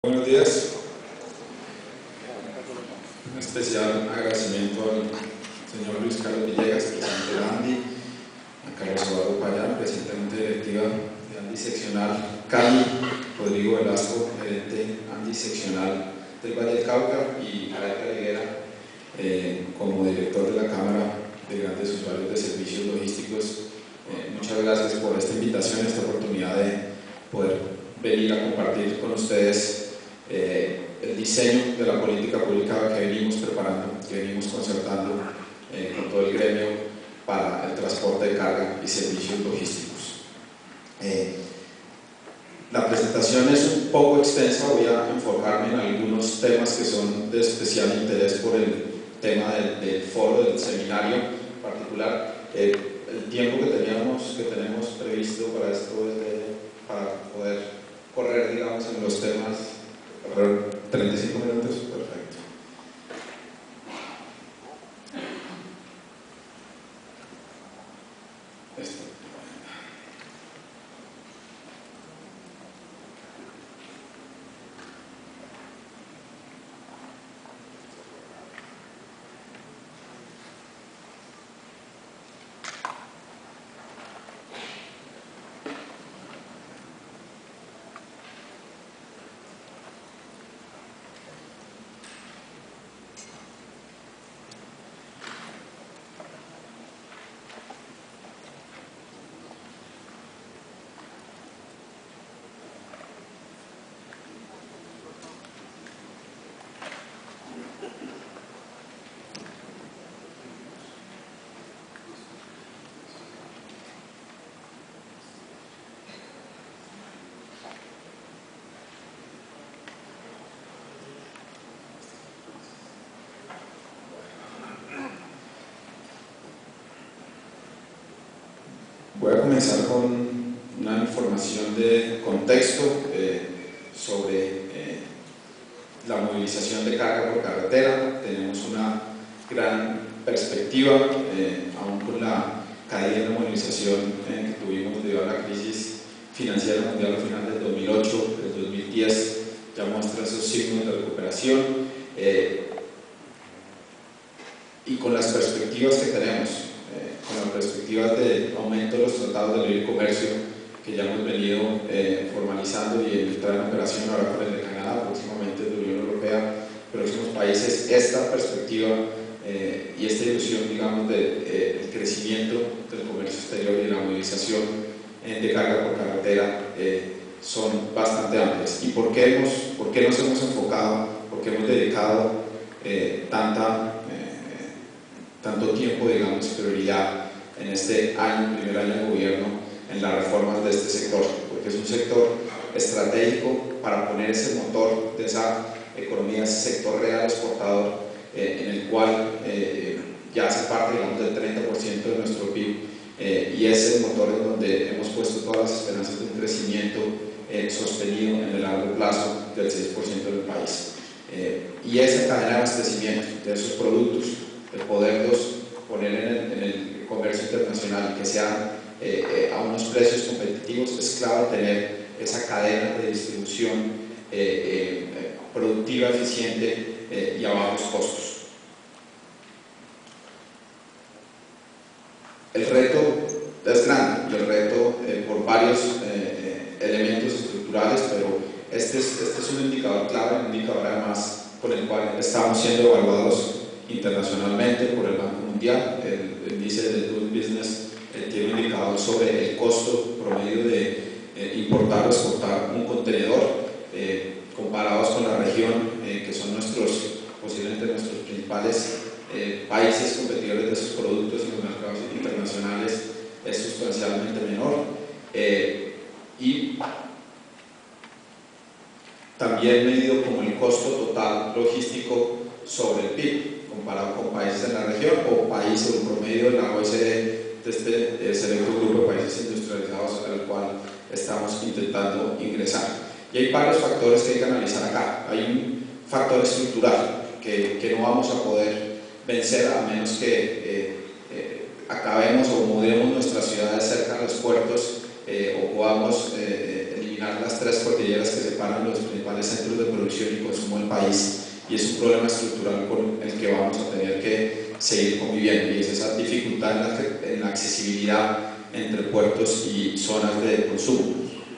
Buenos días. Un especial agradecimiento al señor Luis Carlos Villegas, presidente de ANDI, a Carlos Eduardo Payán, presidente directiva de ANDI Seccional Cali, Rodrigo Velasco, gerente ANDI Seccional del Valle del Cauca, y a Edgar Higuera como director de la Cámara de Grandes Usuarios de Servicios Logísticos. Muchas gracias por esta invitación, esta oportunidad de poder venir a compartir con ustedes el diseño de la política pública que venimos preparando, que venimos concertando con todo el gremio para el transporte de carga y servicios logísticos. La presentación es un poco extensa, voy a enfocarme en algunos temas que son de especial interés por el tema del foro, del seminario particular. El tiempo que tenemos previsto para esto es para poder correr, digamos, en los temas, 35 minutos, perfecto. Esto. Voy a comenzar con una información de contexto sobre la movilización de carga por carretera. Tenemos una gran perspectiva, aún con la caída de movilización que tuvimos debido a la crisis financiera mundial al final del 2008, del 2010, ya muestra esos signos de recuperación, y con las perspectivas que tenemos, con las perspectivas de aumento de los tratados de libre comercio que ya hemos venido formalizando y entrar en operación ahora con el de Canadá, próximamente de la Unión Europea, próximos países. Esta perspectiva y esta ilusión, digamos, del crecimiento del comercio exterior y la movilización de carga por carretera son bastante amplias. ¿Y por qué nos hemos enfocado, por qué hemos dedicado tanto tiempo, digamos, prioridad en este primer año de gobierno en las reformas de este sector? Porque es un sector estratégico para poner ese motor de esa economía, ese sector real exportador, en el cual ya hace parte, digamos, del 30% de nuestro PIB, y es el motor en donde hemos puesto todas las esperanzas de un crecimiento sostenido en el largo plazo del 6% del país. Y esa cadena de abastecimiento de esos productos, de poderlos poner en el comercio internacional y que sean a unos precios competitivos, es clave tener esa cadena de distribución productiva, eficiente y a bajos costos. El reto es grande, el reto por varios elementos estructurales, pero este es un indicador clave, un indicador además con el cual estamos siendo evaluados internacionalmente por el Banco Mundial. El índice de Doing Business tiene un indicador sobre el costo promedio de importar o exportar un contenedor, comparados con la región, que son posiblemente nuestros principales países competidores de esos productos en los mercados internacionales, es sustancialmente menor. Y también medido como el costo total logístico sobre el PIB, comparado con países en la región o países o el promedio de la OECD, de este selecto grupo de países industrializados al cual estamos intentando ingresar. Y hay varios factores que hay que analizar acá. Hay un factor estructural que no vamos a poder vencer a menos que acabemos o mudemos nuestras ciudades cerca de los puertos o podamos eliminar eliminar las 3 cordilleras que separan los principales centros de producción y consumo del país, y es un problema estructural con el que vamos a tener que seguir conviviendo, y es esa dificultad en la accesibilidad entre puertos y zonas de consumo.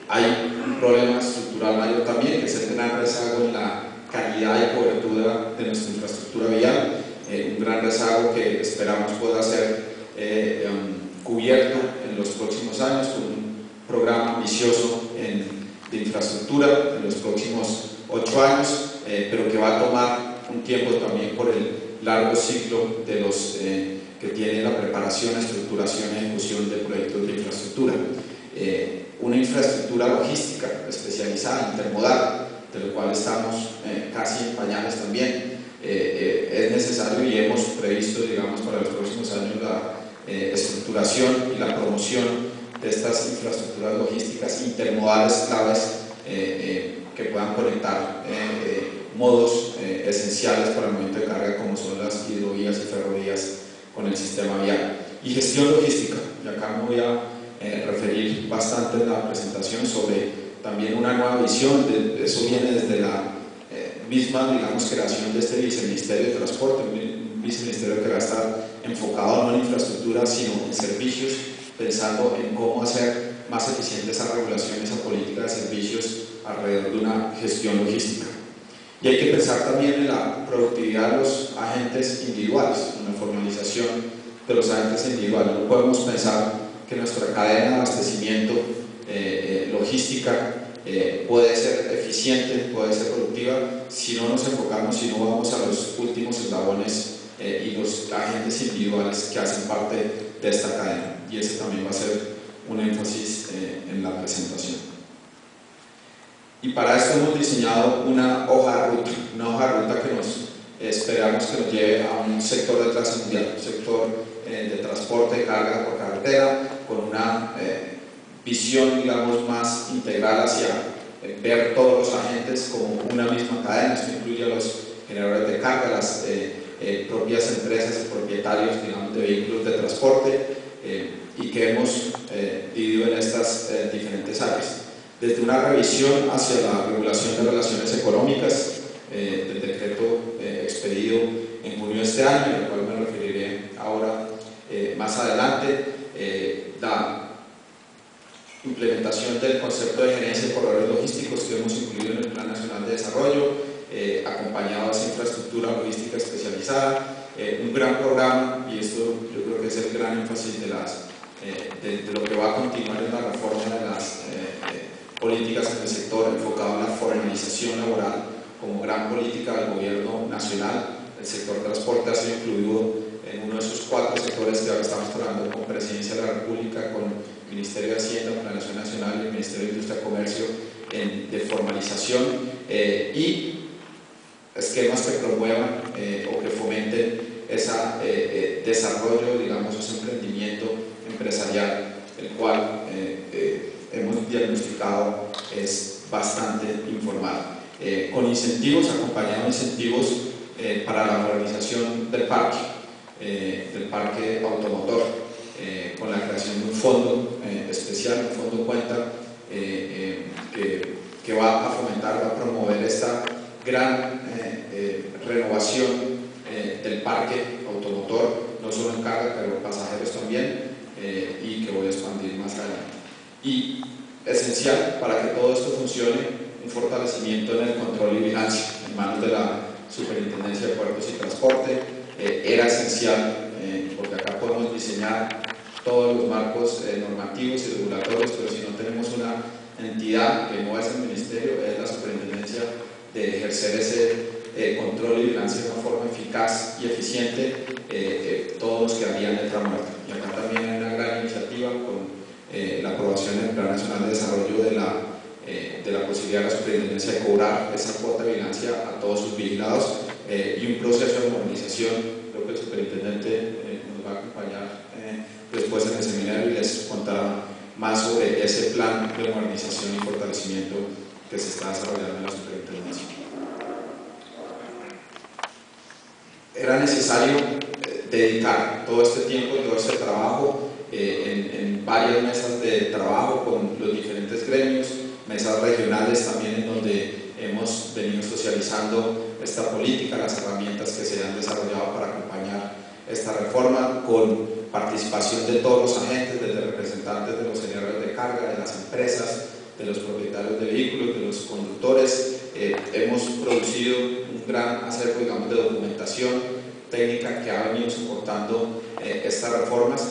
Hay un problema estructural mayor también, que es el gran rezago en la calidad y cobertura de nuestra infraestructura vial, un gran rezago que esperamos pueda ser cubierto en los próximos años con un programa ambicioso de infraestructura en los próximos 8 años, pero que va a tomar un tiempo también por el largo ciclo de los que tiene la preparación, estructuración y ejecución de proyectos de infraestructura. Una infraestructura logística especializada, intermodal, de lo cual estamos casi en pañales también, es necesario, y hemos previsto, digamos, para los próximos años la estructuración y la promoción de estas infraestructuras logísticas intermodales claves que puedan conectar modos esenciales para el movimiento de carga, como son las hidrovías y ferrovías con el sistema vial. Y gestión logística, y acá me voy a referir bastante en la presentación sobre también una nueva visión, eso viene desde la misma, digamos, creación de este viceministerio de transporte, un viceministerio que va a estar enfocado no en infraestructura sino en servicios, pensando en cómo hacer más eficiente esa regulación, esa política de servicios alrededor de una gestión logística. Y hay que pensar también en la productividad de los agentes individuales, en la formalización de los agentes individuales. No podemos pensar que nuestra cadena de abastecimiento logística puede ser eficiente, puede ser productiva, si no nos enfocamos, si no vamos a los últimos eslabones y los agentes individuales que hacen parte de esta cadena. Y ese también va a ser un énfasis en la presentación. Y para esto hemos diseñado una hoja de ruta que esperamos que nos lleve a un sector de clase mundial, un sector de transporte de carga por carretera, con una visión, digamos, más integral hacia ver todos los agentes como una misma cadena. Esto incluye a los generadores de carga, las propias empresas y propietarios, digamos, de vehículos de transporte, y que hemos dividido en estas diferentes áreas. Desde una revisión hacia la regulación de relaciones económicas, del decreto expedido en junio de este año, al cual me referiré ahora más adelante, la implementación del concepto de gerencia de corredores logísticos que hemos incluido en el Plan Nacional de Desarrollo, acompañado de esa infraestructura logística especializada, un gran programa, y esto yo creo que es el gran énfasis de lo que va a continuar en la reforma de las políticas en el sector, enfocado en la formalización laboral como gran política del gobierno nacional. El sector transporte ha sido incluido en uno de esos 4 sectores que ahora estamos trabajando con Presidencia de la República, con el Ministerio de Hacienda, Planeación Nacional y el Ministerio de Industria y Comercio, de formalización y esquemas que promuevan o que fomenten ese desarrollo, digamos, ese emprendimiento empresarial, el cual hemos diagnosticado es bastante informal. Con incentivos, acompañado de incentivos para la modernización del parque automotor, con la creación de un fondo especial, un fondo cuenta, que va a fomentar, va a promover esta gran renovación del parque automotor, no solo en carga, pero en pasajeros también, y que voy a expandir más adelante. Y esencial para que todo esto funcione, un fortalecimiento en el control y vigilancia en manos de la Superintendencia de Puertos y Transporte. Era esencial porque acá podemos diseñar todos los marcos normativos y regulatorios, pero si no tenemos una entidad que no es el Ministerio, es la Superintendencia, de ejercer ese control y vigilancia de una forma eficaz y eficiente, todos nos quedarían en letra muerta. Y acá también hay una gran iniciativa con la aprobación del Plan Nacional de Desarrollo de la posibilidad de la Superintendencia de cobrar esa cuota de vigilancia a todos sus vigilados, y un proceso de modernización. Creo que el superintendente nos va a acompañar después en el seminario y les contará más sobre ese plan de modernización y fortalecimiento que se está desarrollando en la superintendencia. Era necesario dedicar todo este tiempo y todo este trabajo en varias mesas de trabajo con los diferentes gremios, mesas regionales también en donde hemos venido socializando esta política, las herramientas que se han desarrollado para acompañar esta reforma, con participación de todos los agentes, desde representantes de los generadores de carga, de las empresas, de los propietarios de vehículos, de los conductores. Hemos producido un gran acervo, digamos, de documentación técnica que ha venido soportando estas reformas,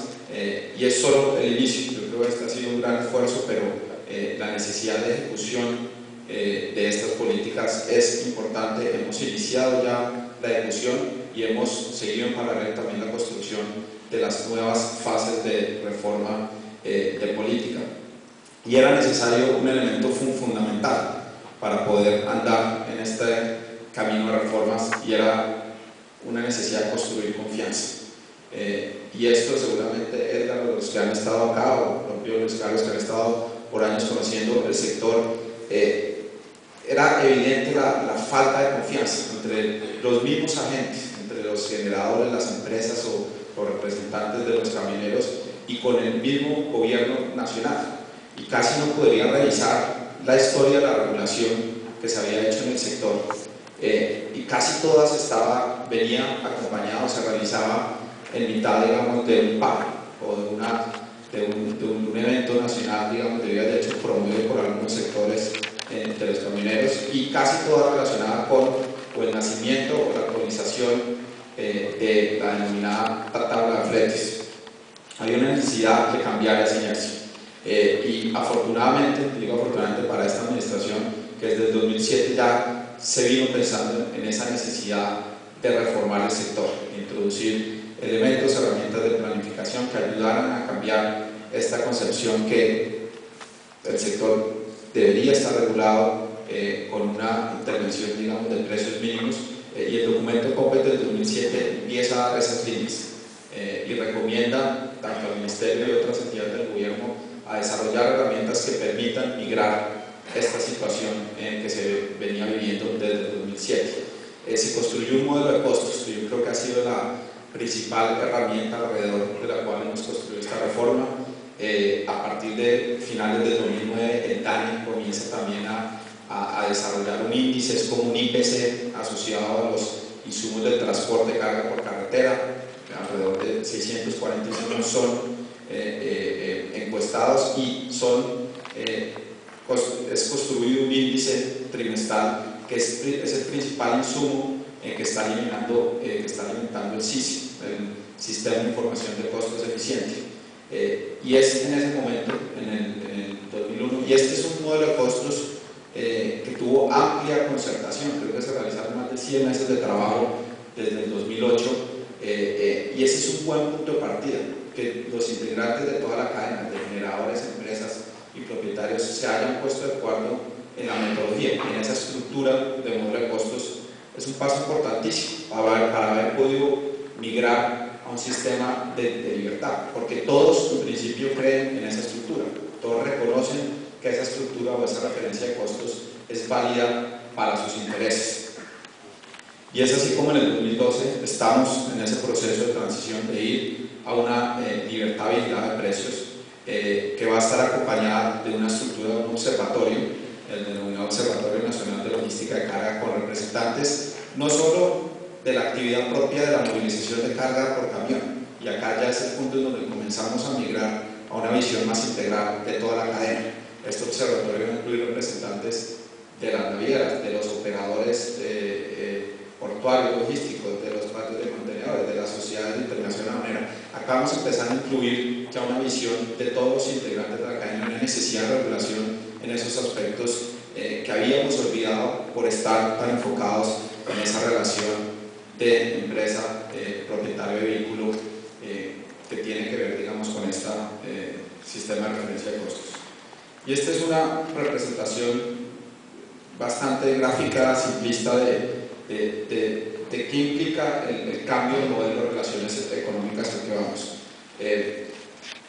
y es solo el inicio. Yo creo que este ha sido un gran esfuerzo, pero la necesidad de ejecución de estas políticas es importante. Hemos iniciado ya la ejecución y hemos seguido en paralelo también la construcción de las nuevas fases de reforma de política. Y era necesario un elemento fundamental para poder andar en este camino de reformas, y era una necesidad de construir confianza. Y esto seguramente, Edgar, los que han estado acá, o propio Luis Carlos, que han estado por años conociendo el sector, era evidente la falta de confianza entre los mismos agentes, entre los generadores, las empresas o los representantes de los camioneros, y con el mismo gobierno nacional. Y casi no podría revisar la historia de la regulación que se había hecho en el sector, y casi todas venían acompañadas, se realizaba en mitad, digamos, de un paro o de un evento nacional, digamos, de hecho promovido por algunos sectores de los camioneros, y casi todas relacionadas con o el nacimiento o la actualización de la denominada tabla de fletes. Había una necesidad de cambiar esa inercia. Y afortunadamente, digo afortunadamente para esta administración, que desde el 2007 ya se vino pensando en esa necesidad de reformar el sector, introducir elementos, herramientas de planificación que ayudaran a cambiar esta concepción que el sector debería estar regulado con una intervención, digamos, de precios mínimos, y el documento COPET del 2007 empieza a dar esas líneas y recomienda tanto al Ministerio y otras entidades del gobierno a desarrollar herramientas que permitan migrar esta situación que se venía viviendo desde el 2007. Se construyó un modelo de costos, que yo creo que ha sido la principal herramienta alrededor de la cual hemos construido esta reforma. A partir de finales del 2009, el DANE comienza también a desarrollar un índice, es como un IPC asociado a los insumos del transporte de carga por carretera. Alrededor de 645 son encuestados, y es construido un índice trimestral que es el principal insumo que está alimentando el SISI, el Sistema de Información de Costos Eficiente. Y es en ese momento, en el 2001, y este es un modelo de costos que tuvo amplia concertación. Creo que se realizaron más de 100 meses de trabajo desde el 2008, y ese es un buen punto de partida, que los integrantes de toda la cadena de generadores, empresas y propietarios se hayan puesto de acuerdo en la metodología, en esa estructura de modelo de costos. Es un paso importantísimo para haber podido migrar a un sistema de libertad, porque todos en principio creen en esa estructura, todos reconocen que esa estructura o esa referencia de costos es válida para sus intereses. Y es así como en el 2012 estamos en ese proceso de transición de ir a una libertad vigilada de precios, que va a estar acompañada de una estructura de un observatorio, el denominado Observatorio Nacional de Logística de Carga, con representantes no solo de la actividad propia de la movilización de carga por camión, y acá ya es el punto en donde comenzamos a migrar a una visión más integral de toda la cadena. Este observatorio va a incluir representantes de las navieras, de los operadores portuarios, logísticos, de los patios de contenedores, de las sociedades de internacional manera. Acá vamos a empezar a incluir ya una visión de todos los integrantes de la cadena, una necesidad de regulación en esos aspectos que habíamos olvidado por estar tan enfocados en esa relación de empresa, propietario de vehículo, que tiene que ver, digamos, con este sistema de referencia de costos. Y esta es una representación bastante gráfica, simplista de qué implica el cambio de modelo de relaciones económicas al que vamos.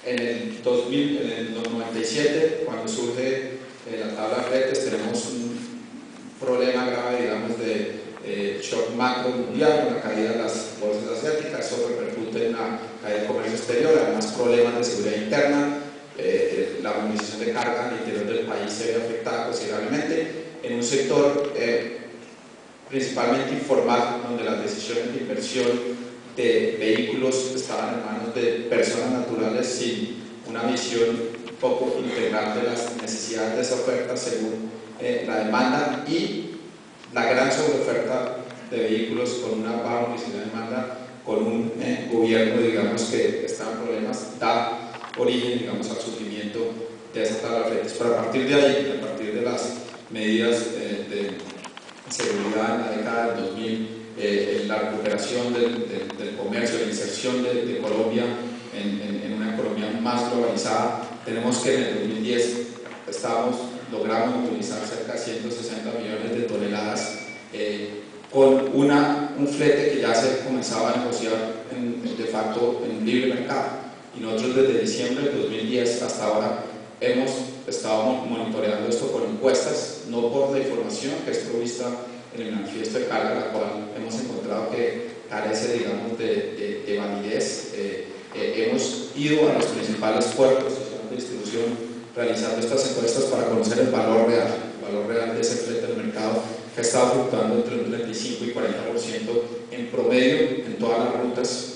En el 97, cuando surge la tabla de fletes, tenemos un problema grave, digamos, de shock macro mundial, una caída de las bolsas asiáticas. Eso repercute en la caída de comercio exterior, además problemas de seguridad interna. La movilización de carga al interior del país se ve afectada finalmente en un sector principalmente informal, donde las decisiones de inversión de vehículos estaban en manos de personas naturales sin una visión un poco integral de las necesidades de esa oferta según la demanda, y la gran sobreoferta de vehículos con una baja publicidad de demanda, con un gobierno, digamos, que está en problemas, da origen, digamos, al surgimiento de esa tabla de fletes. Pero a partir de ahí, a partir de las medidas de seguridad en la década del 2000, la recuperación del comercio, la inserción de Colombia en una economía más globalizada, tenemos que en el 2010 logramos movilizar cerca de 160 millones de toneladas con un flete que ya se comenzaba a negociar de facto en libre mercado. Y nosotros desde diciembre del 2010 hasta ahora hemos estado monitoreando esto con encuestas, no por la información que es provista en el manifiesto de carga, la cual hemos encontrado que carece, digamos, de validez. Hemos ido a los principales puertos de distribución realizando estas encuestas para conocer el valor real de ese flete del mercado, que ha estado fluctuando entre un 35 y 40% en promedio en todas las rutas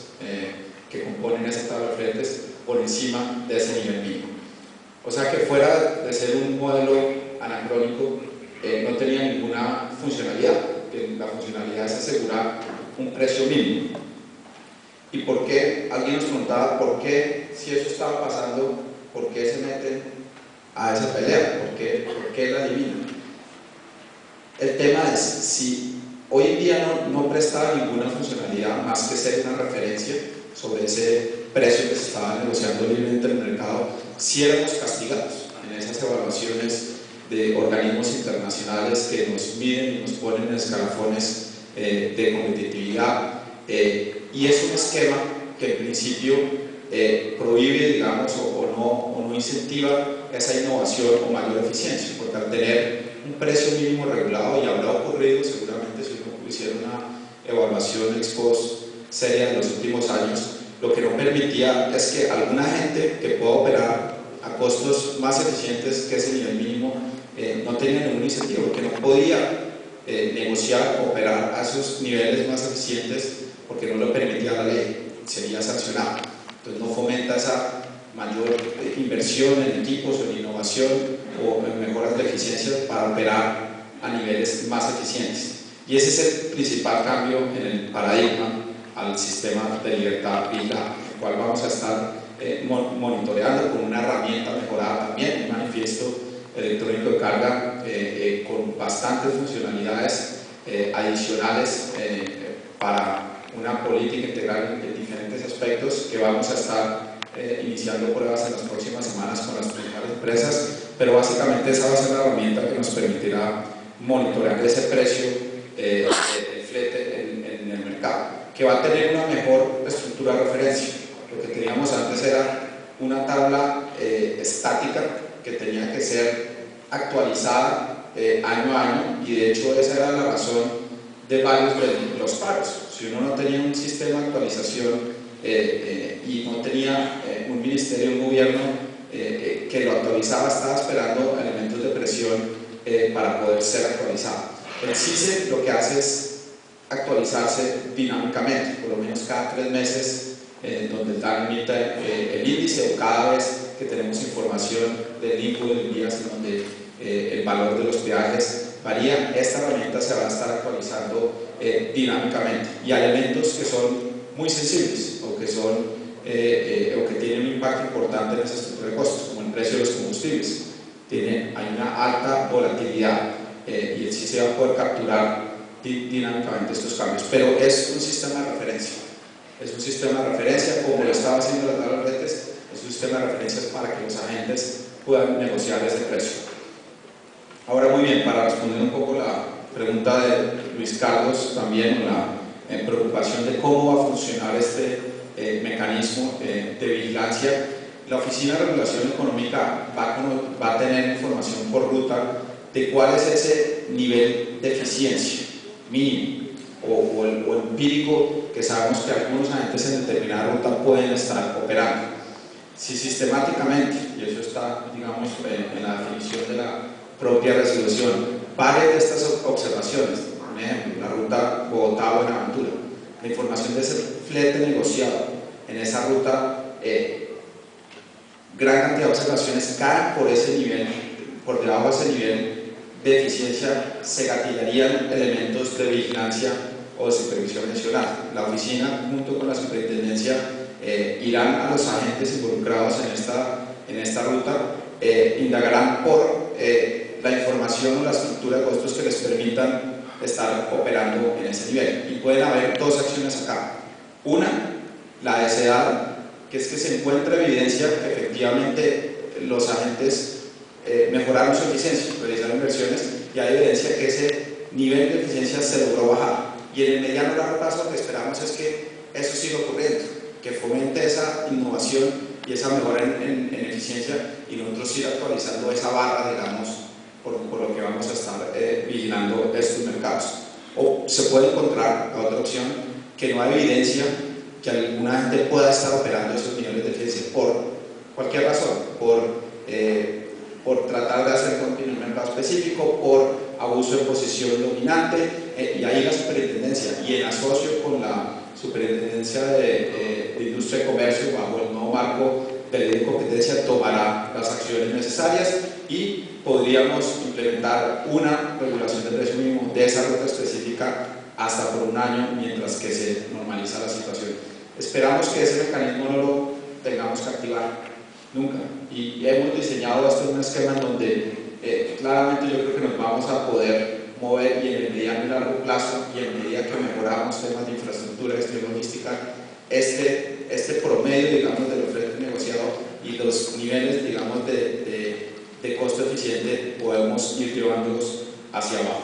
que componen esa tabla de fletes, por encima de ese nivel mínimo. O sea que fuera de ser un modelo anacrónico, no tenía ninguna funcionalidad, que la funcionalidad es asegurar un precio mínimo. ¿Y por qué? Alguien nos preguntaba por qué, si eso estaba pasando, por qué se meten a esa pelea, por qué la eliminan. El tema es, si hoy en día no prestaba ninguna funcionalidad más que ser una referencia sobre ese precio que se estaba negociando libremente en el mercado, si éramos castigados en esas evaluaciones de organismos internacionales que nos miden y nos ponen en escalafones de competitividad, y es un esquema que en principio prohíbe, digamos, o no incentiva esa innovación o mayor eficiencia, porque al tener un precio mínimo regulado, y habrá ocurrido seguramente si uno hiciera una evaluación ex post seria de los últimos años, lo que no permitía es que alguna gente que pueda operar a costos más eficientes que ese nivel mínimo no tenía ningún incentivo, porque no podía negociar o operar a esos niveles más eficientes porque no lo permitía la ley, sería sancionado. Entonces no fomenta esa mayor inversión en equipos o en innovación o en mejoras de eficiencia para operar a niveles más eficientes. Y ese es el principal cambio en el paradigma al sistema de libertad vigilada, el cual vamos a estar monitoreando con una herramienta mejorada también, un manifiesto electrónico de carga con bastantes funcionalidades adicionales para una política integral en diferentes aspectos que vamos a estar iniciando pruebas en las próximas semanas con las principales empresas, pero básicamente esa va a ser la herramienta que nos permitirá monitorear ese precio del flete en el mercado, que va a tener una mejor estructura de referencia. Lo que teníamos antes era una tabla estática que tenía que ser actualizada año a año, y de hecho esa era la razón de varios de los paros. Si uno no tenía un sistema de actualización y no tenía un ministerio, un gobierno que lo actualizaba, estaba esperando elementos de presión para poder ser actualizado. El CICE lo que hace es actualizarse dinámicamente, por lo menos cada 3 meses, donde el DAN emite el índice, o cada vez que tenemos información del INCO, del INVIAS, donde el valor de los peajes varía. Esta herramienta se va a estar actualizando dinámicamente, y a elementos que son muy sensibles o que tienen un impacto importante en esa estructura de costos, como el precio de los combustibles. Hay una alta volatilidad y el CICE va a poder capturar dinámicamente estos cambios, pero es un sistema de referencia. Es un sistema de referencia, como lo estaba haciendo la tabla de fletes, es un sistema de referencias para que los agentes puedan negociar ese precio. Ahora, muy bien, para responder un poco la pregunta de Luis Carlos, también la preocupación de cómo va a funcionar este mecanismo de vigilancia, la Oficina de Regulación Económica va a tener información por ruta de cuál es ese nivel de eficiencia mínimo o empírico que sabemos que algunos agentes en determinada ruta pueden estar operando. Si sistemáticamente, y eso está, digamos, en la definición de la propia resolución varias de estas observaciones. Por ejemplo, la ruta Bogotá-Buenaventura, la información de ese flete negociado en esa ruta, gran cantidad de observaciones caen por ese nivel, por debajo de ese nivel de eficiencia, se gatillarían elementos de vigilancia o de supervisión nacional. La oficina, junto con la superintendencia, irán a los agentes involucrados en esta ruta, indagarán por la información o la estructura de costos que les permitan estar operando en ese nivel. Y pueden haber dos acciones acá. Una, la deseada, que es que se encuentra evidencia que efectivamente los agentes mejoraron su eficiencia, realizaron inversiones, y hay evidencia que ese nivel de eficiencia se logró bajar. Y en el mediano y largo plazo lo que esperamos es que eso siga ocurriendo, que fomente esa innovación y esa mejora en eficiencia, y nosotros ir actualizando esa barra, digamos, por lo que vamos a estar vigilando estos mercados. O se puede encontrar la otra opción, que no hay evidencia que alguna gente pueda estar operando esos niveles de eficiencia por cualquier razón, por tratar de hacer continuo en un mercado específico, por abuso de posición dominante, y ahí la superintendencia, y en asocio con la superintendencia de industria y comercio, bajo el nuevo marco de ley de competencia, tomará las acciones necesarias y podríamos implementar una regulación del precio mínimo de esa ruta específica hasta por un año, mientras que se normaliza la situación. Esperamos que ese mecanismo no lo tengamos que activar nunca, y hemos diseñado esto en un esquema en donde claramente yo creo que nos vamos a poder mover, y en el mediano y largo plazo, y en medida que mejoramos temas de infraestructura, gestión logística, este promedio, digamos, del flete negociado y los niveles, digamos, de costo eficiente, podemos ir llevándolos hacia abajo.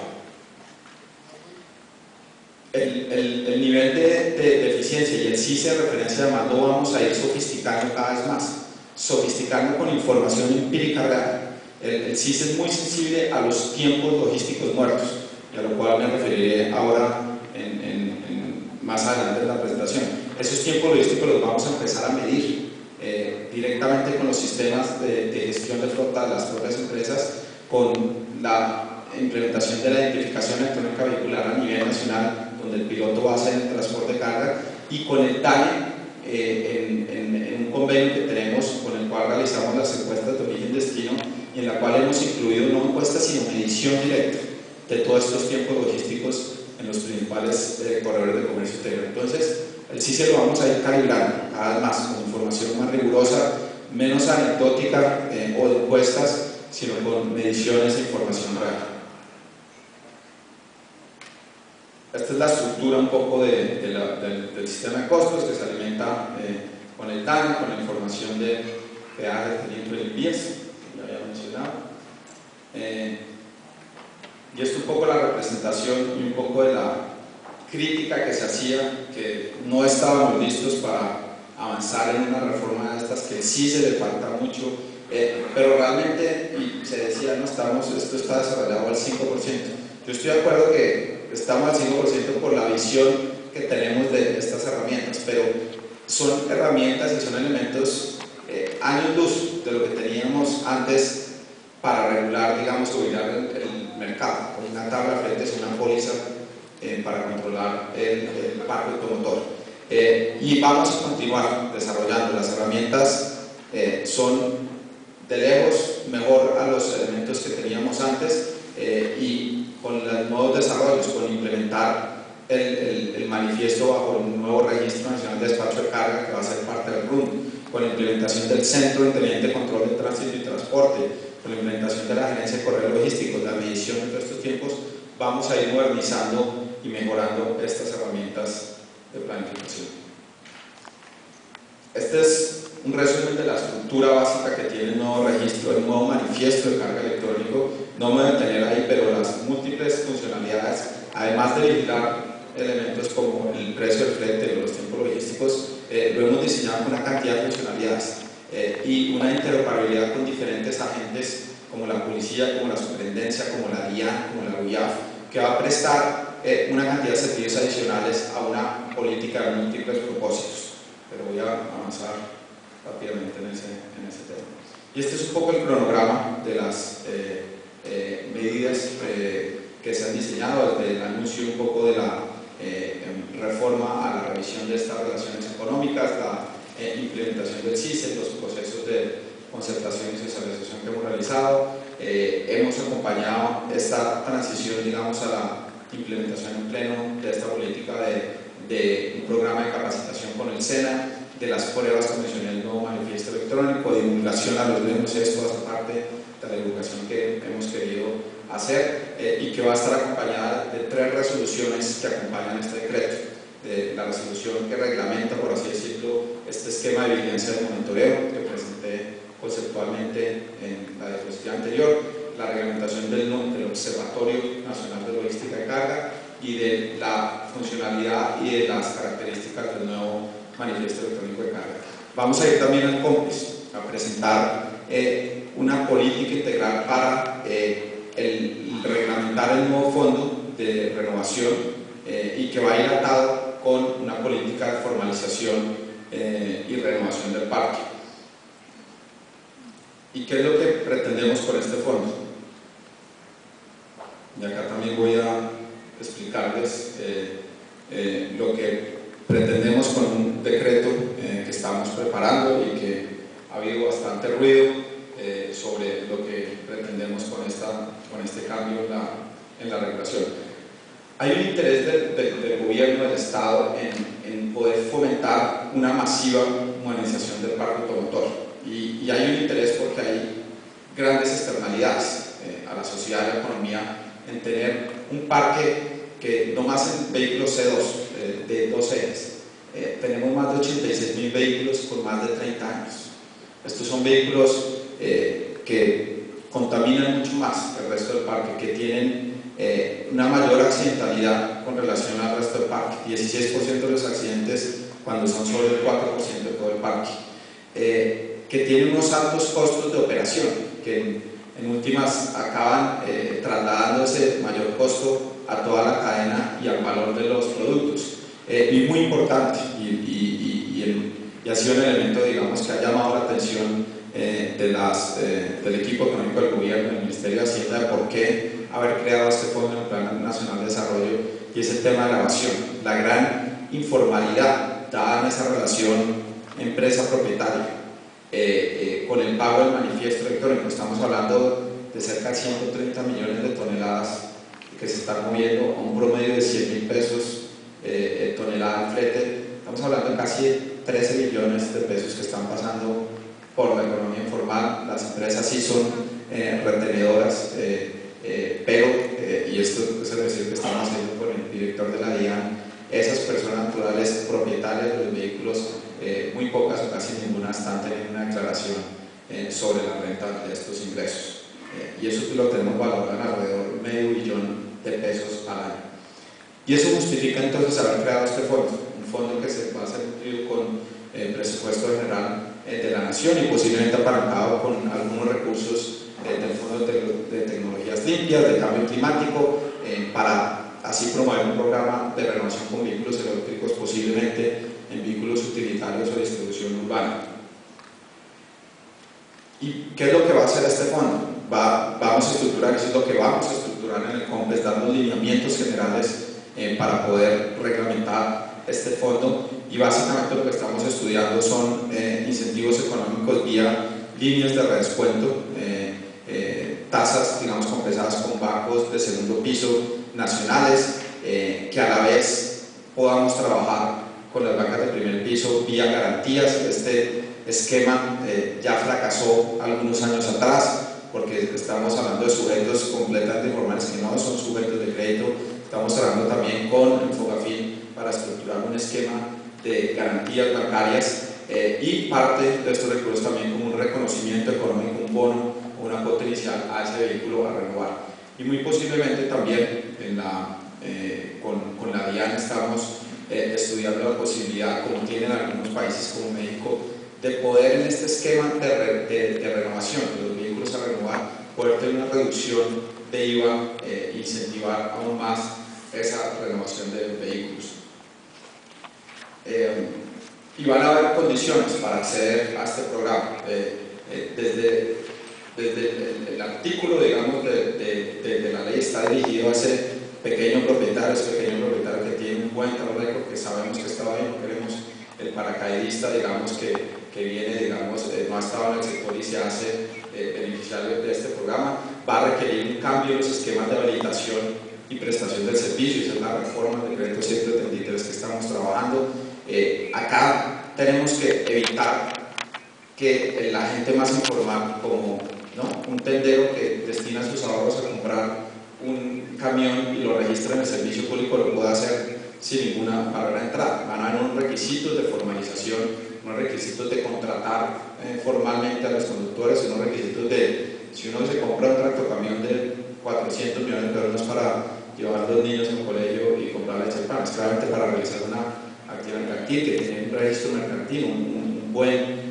El nivel de eficiencia y el CICE de referencia, además, lo vamos a ir sofisticando cada vez más, sofisticando con información empírica real. El CICE es muy sensible a los tiempos logísticos muertos, y a lo cual me referiré ahora más adelante en la presentación. Esos tiempos logísticos los vamos a empezar a medir directamente con los sistemas de gestión de flota de las propias empresas, con la implementación de la identificación electrónica vehicular a nivel nacional, donde el piloto va a hacer el transporte de carga, y con el TANE, en un convenio que tenemos, con el cual realizamos las encuestas de origen-destino, y en la cual hemos incluido no encuestas sino medición directa de todos estos tiempos logísticos en los principales corredores de comercio exterior. Entonces, el CICE lo vamos a ir calibrando cada vez más, con información más rigurosa, menos anecdótica o de encuestas, sino con mediciones e información real. Esta es la estructura un poco del sistema de costos, que se alimenta con el TAN, con la información de peajes, teniendo el IPIES, que ya había mencionado. Y esto un poco la representación y un poco de la crítica que se hacía, que no estábamos listos para avanzar en una reforma de estas, que sí se le falta mucho, pero realmente, y se decía, no estamos, esto está desarrollado al 5%. Yo estoy de acuerdo que estamos al 5% por la visión que tenemos de estas herramientas, pero son herramientas y son elementos años luz de lo que teníamos antes para regular, digamos, o vigilar el mercado, con una tabla frente a una póliza para controlar el parque automotor. Y vamos a continuar desarrollando. Las herramientas son de lejos mejor a los elementos que teníamos antes, y con los nuevos desarrollos, con implementar el manifiesto bajo un nuevo registro nacional de despacho de carga, que va a ser parte del RUN, con la implementación del Centro Inteligente de Control de Tránsito y Transporte, con la implementación de la Gerencia de Correos Logísticos, la medición de todos estos tiempos, vamos a ir modernizando y mejorando estas herramientas de planificación. Este es un resumen de la estructura básica que tiene el nuevo registro, el nuevo manifiesto de carga electrónico. No me voy a detener ahí, pero las múltiples funcionalidades, además de vigilar elementos como el precio del flete o los tiempos logísticos, lo hemos diseñado con una cantidad de funcionalidades y una interoperabilidad con diferentes agentes como la policía, como la superintendencia, como la DIAN, como la UIAF, que va a prestar una cantidad de servicios adicionales a una política de múltiples propósitos. Pero voy a avanzar rápidamente en ese tema. Y este es un poco el cronograma de las medidas que se han diseñado, desde el anuncio un poco de la reforma a la revisión de estas relaciones económicas, la implementación del CICE, los procesos de concertación y socialización que hemos realizado. Hemos acompañado esta transición, digamos, a la implementación en pleno de esta política de un programa de capacitación con el SENA, de las pruebas que mencioné, el nuevo manifiesto electrónico, divulgación a los gremios, esto hace parte de la divulgación que hemos querido hacer y que va a estar acompañada de 3 resoluciones que acompañan este decreto. De la resolución que reglamenta, por así decirlo, este esquema de vigilancia de monitoreo que presenté conceptualmente en la diapositiva anterior, la reglamentación del Observatorio Nacional de Logística de Carga y de la funcionalidad y de las características del nuevo manifiesto electrónico de carga. Vamos a ir también al COMPES a presentar una política integral para reglamentar el nuevo fondo de renovación y que va a ir atado con una política de formalización y renovación del parque. ¿Y qué es lo que pretendemos con este fondo? Y acá también voy a explicarles lo que pretendemos con un decreto que estamos preparando y que ha habido bastante ruido sobre lo que pretendemos con este cambio en la regulación. Hay un interés del gobierno, del Estado, en poder fomentar una masiva humanización del parque automotor. Y hay un interés porque hay grandes externalidades a la sociedad y a la economía en tener un parque que no más en vehículos C2 de 2 ejes. Tenemos más de 86.000 vehículos con más de 30 años. Estos son vehículos que contaminan mucho más que el resto del parque, que tienen una mayor accidentalidad con relación al resto del parque, 16% de los accidentes cuando son solo el 4% de todo el parque, que tienen unos altos costos de operación, que en últimas acaban trasladando ese mayor costo a toda la cadena y al valor de los productos. Y muy importante, y ha sido un elemento, digamos, que ha llamado la atención del equipo económico del gobierno, del Ministerio de Hacienda, de por qué haber creado este Fondo en el Plan Nacional de Desarrollo, y es el tema de la evasión, la gran informalidad dada en esa relación empresa-propietaria, con el pago del manifiesto electrónico. Estamos hablando de cerca de 130 millones de toneladas que se están moviendo a un promedio de 100.000 pesos tonelada en flete. Estamos hablando de casi 13 millones de pesos que están pasando por la economía informal. Las empresas sí son retenedoras, pero, y esto es el decir que estamos haciendo con el director de la DIAN, esas personas naturales propietarias de los vehículos, muy pocas o casi ninguna están teniendo una declaración sobre la renta de estos ingresos. Y eso lo tenemos valorado en alrededor de $500 millones de pesos al año. Y eso justifica entonces haber creado este fondo, un fondo que se va a ser nutrido con el presupuesto general de la Nación y posiblemente apalancado con algunos recursos del Fondo de Tecnologías Limpias, de Cambio Climático, para así promover un programa de renovación con vehículos eléctricos, posiblemente en vehículos utilitarios o de distribución urbana. ¿Y qué es lo que va a hacer este fondo? Vamos a estructurar, eso es lo que vamos a estructurar en el COMPES, dar los lineamientos generales para poder reglamentar este fondo, y básicamente lo que estamos estudiando son incentivos económicos vía líneas de redescuento, tasas, digamos, compensadas con bancos de segundo piso nacionales, que a la vez podamos trabajar con las bancas de primer piso vía garantías. Este esquema ya fracasó algunos años atrás porque estamos hablando de sujetos completamente informales que no son sujetos de crédito. Estamos trabajando también con el Fogafín para estructurar un esquema de garantías bancarias y parte de estos recursos también como un reconocimiento económico, un bono o una cuota inicial a ese vehículo a renovar. Y muy posiblemente también con la DIAN estamos estudiando la posibilidad, como tienen algunos países como México, de poder en este esquema de renovación de los vehículos a renovar, poder tener una reducción de IVA e incentivar aún más esa renovación de los vehículos. Y van a haber condiciones para acceder a este programa, desde desde el artículo, digamos, de la ley está dirigido a ese pequeño propietario que tiene un buen track record, que sabemos que estaba bien, no queremos el paracaidista, digamos, que viene, digamos, no ha estado en el sector y se hace beneficiario de este programa. Va a requerir un cambio en los esquemas de habilitación y prestación del servicio. Esa es la reforma del decreto 133 que estamos trabajando. Acá tenemos que evitar que la gente más informal, como un tendero que destina sus ahorros a comprar un camión y lo registra en el servicio público, lo pueda hacer sin ninguna barrera de entrada. Van a haber unos requisitos de formalización, unos requisitos de contratar formalmente a los conductores, unos requisitos de, si uno se compra un tractocamión de 400 millones de euros para llevar a los niños al colegio y comprar leche pan, es claramente para realizar una actividad mercantil, que tiene un registro mercantil, un buen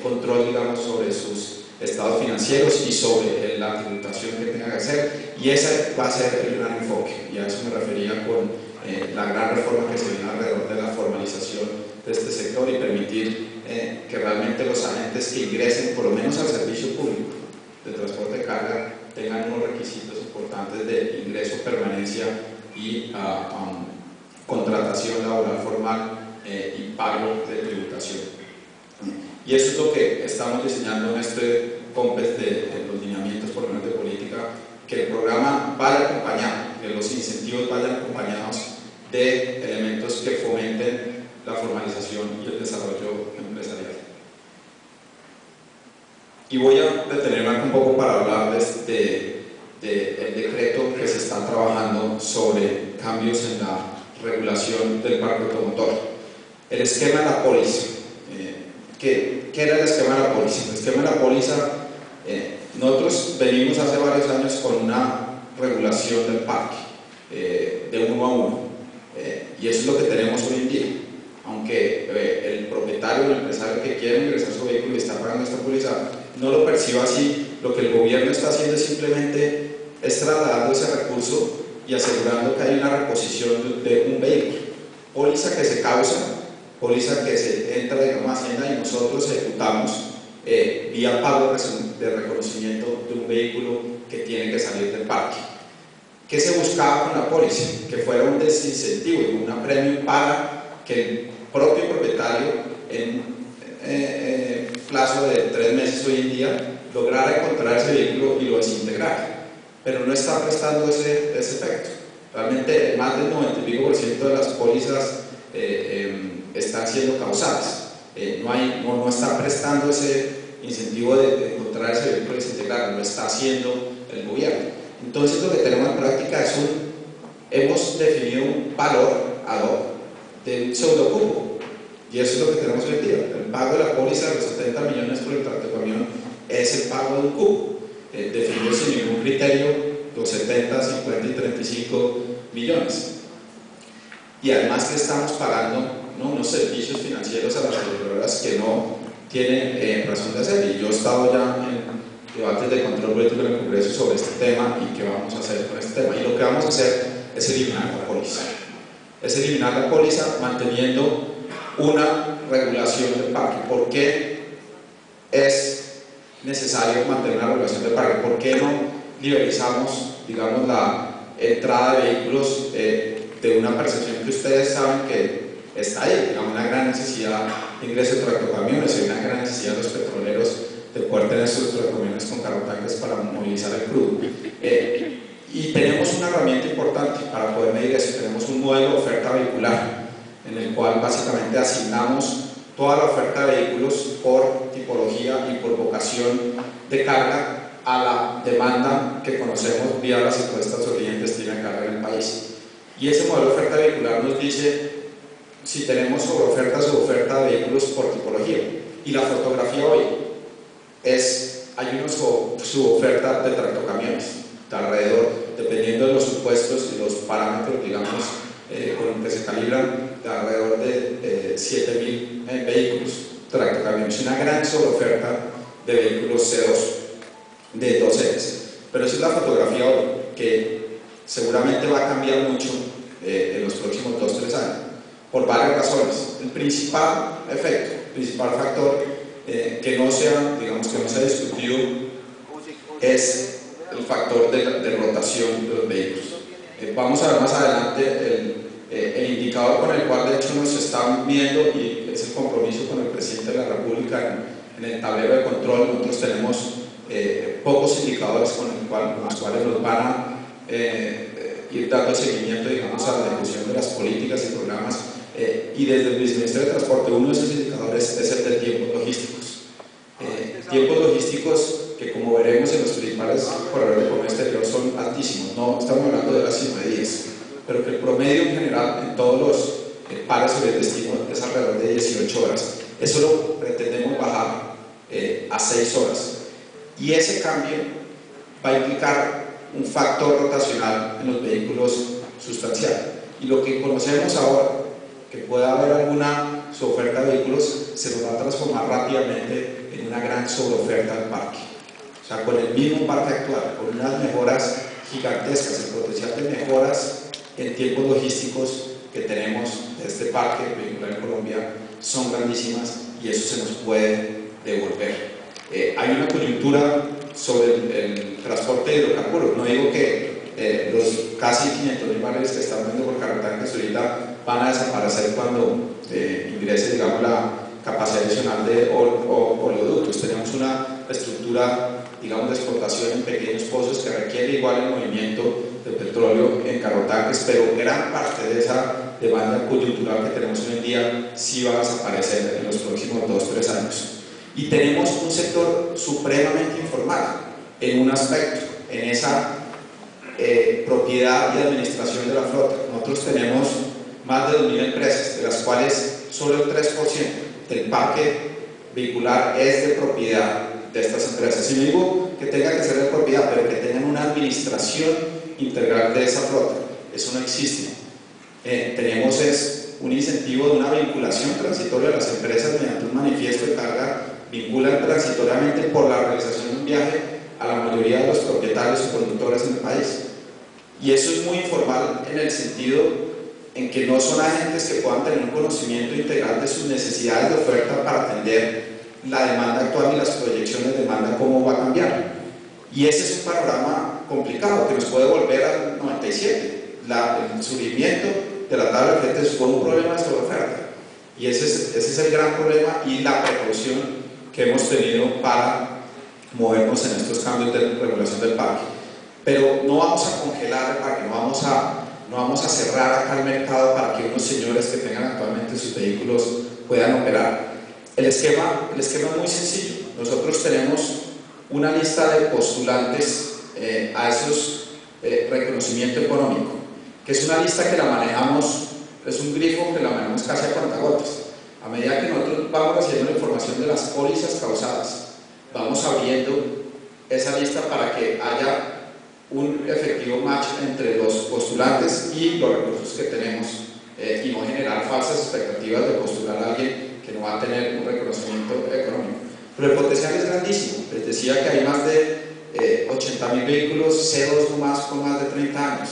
control, digamos, sobre sus estados financieros y sobre la tributación que tenga que hacer, y ese va a ser el gran enfoque, y a eso me refería con la gran reforma que se viene alrededor de la formalización de este sector y permitir que realmente los agentes que ingresen por lo menos al servicio público de transporte de carga tengan unos requisitos importantes de ingreso, permanencia y contratación laboral formal y pago de tributación. Y eso es lo que estamos diseñando en este COMPES de los lineamientos por lo menos de política, que el programa vaya acompañado, que los incentivos vayan acompañados de elementos que fomenten la formalización y el desarrollo empresarial. Y voy a detenerme un poco para hablar del decreto que se está trabajando sobre cambios en la regulación del parque automotor. El esquema de la póliza. ¿Qué era el esquema de la póliza? El esquema de la póliza, nosotros venimos hace varios años con una regulación del parque de 1 a 1, y eso es lo que tenemos hoy en día. Aunque el propietario o el empresario que quiere ingresar su vehículo y está pagando esta póliza no lo perciba así, lo que el gobierno está haciendo es simplemente trasladando ese recurso y asegurando que hay una reposición de un vehículo. Póliza que se causa, póliza que se entra, digamos, a Hacienda, y nosotros ejecutamos vía pago de reconocimiento de un vehículo que tiene que salir del parque. ¿Qué se buscaba con la póliza? Que fuera un desincentivo, un premio para que el propio propietario, en plazo de 3 meses hoy en día, lograra encontrar ese vehículo y lo desintegrara. Pero no está prestando ese efecto. Realmente más del 90% de las pólizas están siendo causadas. No está prestando ese incentivo de encontrar ese vehículo y desintegrarlo, lo está haciendo el gobierno. Entonces lo que tenemos en práctica es hemos definido un valor ad hoc de un pseudocupo, y eso es lo que tenemos hoy en día. El pago de la póliza de los 70 millones por el tractocamión es el pago de un cupo, definido sin ningún criterio, los 70, 50 y 35 millones. Y además que estamos pagando unos servicios financieros a las aseguradoras que no tienen razón de hacer. Y yo he estado ya en debates de control político en el Congreso sobre este tema y qué vamos a hacer con este tema. Y lo que vamos a hacer es eliminar la póliza. Es eliminar la póliza manteniendo una regulación del parque. ¿Por qué es necesario mantener una regulación del parque? ¿Por qué no liberalizamos, digamos, la entrada de vehículos de una percepción que ustedes saben que está ahí, digamos, una gran necesidad de ingreso de tractocamiones y una gran necesidad de los petroleros de poder tener sus tractocamiones con carrotanques para movilizar el crudo? Y tenemos una herramienta importante para poder medir eso. Tenemos un modelo de oferta vehicular en el cual básicamente asignamos toda la oferta de vehículos por tipología y por vocación de carga a la demanda que conocemos vía las encuestas de origen, destino de carga en el país. Y ese modelo de oferta vehicular nos dice si tenemos sobreoferta o suboferta de vehículos por tipología. Y la fotografía hoy hay una suboferta de tractocamiones, de alrededor, dependiendo de los supuestos y los parámetros, digamos, con los que se calibran, de alrededor de 7.000 vehículos tractocamiones, una gran sobreoferta de vehículos C2 de 2 ejes. Pero esa es la fotografía hoy, que seguramente va a cambiar mucho en los próximos 2-3 años, por varias razones. El principal efecto, el principal factor que no se ha discutido es el factor de rotación de los vehículos. Vamos a ver más adelante el indicador con el cual de hecho nos están viendo, y es el compromiso con el presidente de la República en el tablero de control. Nosotros tenemos pocos indicadores con los cuales nos van a ir dando seguimiento, digamos, a la ejecución de las políticas y programas, y desde el Ministerio de Transporte uno de esos indicadores es el de tiempos logísticos. Tiempos logísticos que, como veremos en los principales corredores de comercio exterior, son altísimos. No estamos hablando de horas sino de días, pero que el promedio en general en todos los pares sobre el destino es alrededor de 18 horas. Eso lo pretendemos bajar a 6 horas, y ese cambio va a implicar un factor rotacional en los vehículos sustancial, y lo que conocemos ahora, que pueda haber alguna suboferta de vehículos, se nos va a transformar rápidamente en una gran sobreoferta del parque. O sea, con el mismo parque actual, con unas mejoras gigantescas, el potencial de mejoras en tiempos logísticos que tenemos de este parque vehicular en Colombia son grandísimas, y eso se nos puede devolver. Hay una coyuntura sobre el transporte de hidrocarburos. No digo que los casi 500.000 barriles que están viendo por Carotanques ahorita van a desaparecer cuando ingrese, digamos, la capacidad adicional de oleoductos. Tenemos una estructura, digamos, de explotación en pequeños pozos que requiere igual el movimiento de petróleo en Carotanques, pero gran parte de esa demanda coyuntural que tenemos hoy en día sí va a desaparecer en los próximos 2-3 años. Y tenemos un sector supremamente informal en un aspecto, en esa propiedad y administración de la flota. Nosotros tenemos más de 2.000 empresas, de las cuales solo el 3% del parque vehicular es de propiedad de estas empresas. Y no digo que tenga que ser de propiedad, pero que tengan una administración integral de esa flota. Eso no existe. Tenemos un incentivo de una vinculación transitoria de las empresas mediante un manifiesto de carga. Vinculan transitoriamente por la realización de un viaje a la mayoría de los propietarios y conductores en el país. Y eso es muy informal en el sentido en que no son agentes que puedan tener un conocimiento integral de sus necesidades de oferta para atender la demanda actual y las proyecciones de demanda, cómo va a cambiar. Y ese es un panorama complicado que nos puede volver al 97. El surgimiento de la tabla de fletes fue un problema de sobreoferta, y ese es el gran problema, y la precaución que hemos tenido para movernos en estos cambios de regulación del parque. Pero no vamos a congelar el parque, no vamos a cerrar acá el mercado para que unos señores que tengan actualmente sus vehículos puedan operar. El esquema es muy sencillo. Nosotros tenemos una lista de postulantes a esos reconocimiento económico, que es una lista que la manejamos, es un grifo que la manejamos casi a cuentagotas. A medida que nosotros vamos haciendo la información de las pólizas causadas, vamos abriendo esa lista para que haya un efectivo match entre los postulantes y los recursos que tenemos, y no generar falsas expectativas de postular a alguien que no va a tener un reconocimiento económico. Pero el potencial es grandísimo. Les decía que hay más de 80.000 vehículos C2 nomás con más de 30 años.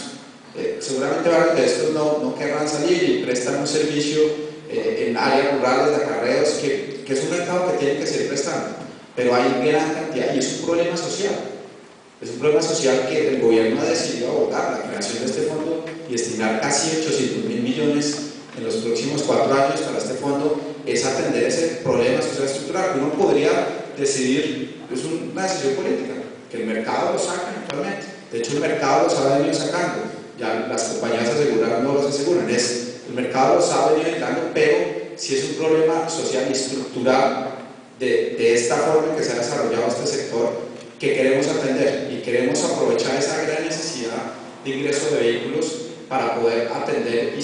Seguramente varios de estos no querrán salir y prestan un servicio en áreas rurales de acarreos, que es un mercado que tienen que seguir prestando, pero hay gran cantidad, y es un problema social. Es un problema social que el gobierno ha decidido abordar, la creación de este fondo y destinar casi 800.000 millones en los próximos 4 años para este fondo, es atender ese problema social estructural. Uno podría decidir, es una decisión política, que el mercado lo saque actualmente. De hecho, el mercado los ha venido sacando, ya las compañías aseguradas no los aseguran, el mercado los ha venido evitando, pero si es un problema social y estructural de esta forma en que se ha desarrollado este sector, que queremos atender, y queremos aprovechar esa gran necesidad de ingreso de vehículos para poder atender y